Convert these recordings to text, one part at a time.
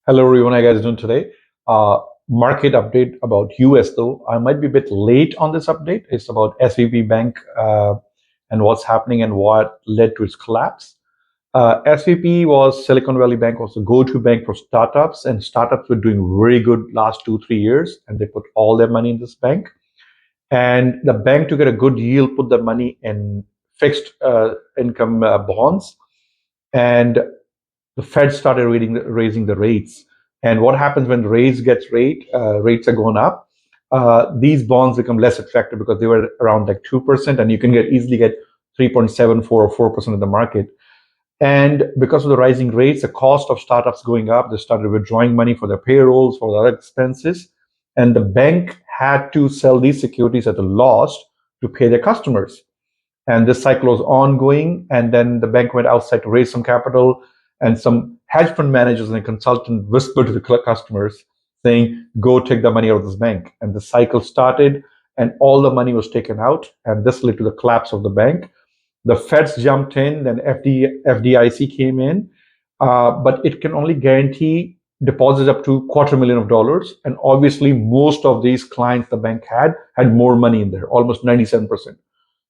Hello everyone, how you guys doing today? Market update about US though. I might be a bit late on this update. It's about SVB Bank and what's happening and what led to its collapse. SVB was Silicon Valley Bank was the go-to bank for startups, and startups were doing very good last 2-3 years, and they put all their money in this bank. And the bank, to get a good yield, put the money in fixed income bonds, and the Fed started raising the rates. And what happens when rates are going up? These bonds become less attractive because they were around like 2%, and you can easily get 3.74 or 4% in the market. And because of the rising rates, the cost of startups going up, they started withdrawing money for their payrolls, for their other expenses. And the bank had to sell these securities at a loss to pay their customers. And this cycle was ongoing. And then the bank went outside to raise some capital, and some hedge fund managers and a consultant whispered to the customers saying, go take the money out of this bank. And the cycle started, and all the money was taken out. And this led to the collapse of the bank. The Feds jumped in, then FDIC came in, but it can only guarantee deposits up to $250,000. And obviously, most of these clients the bank had more money in there, almost 97%.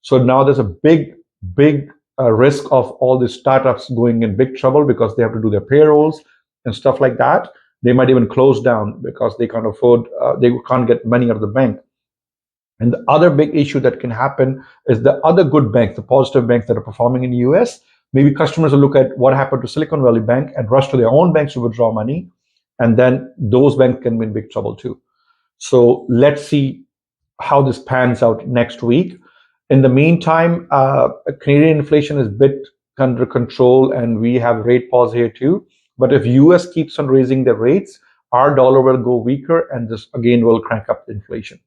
So now there's a big risk of all these startups going in big trouble because they have to do their payrolls and stuff like that. They might even close down because they can't afford, they can't get money out of the bank. And the other big issue that can happen is the other good banks, the positive banks that are performing in the US. Maybe customers will look at what happened to Silicon Valley Bank and rush to their own banks to withdraw money. And then those banks can be in big trouble too. So let's see how this pans out next week. In the meantime, Canadian inflation is a bit under control, and we have rate pause here too. But if US keeps on raising their rates, our dollar will go weaker, and this again will crank up inflation.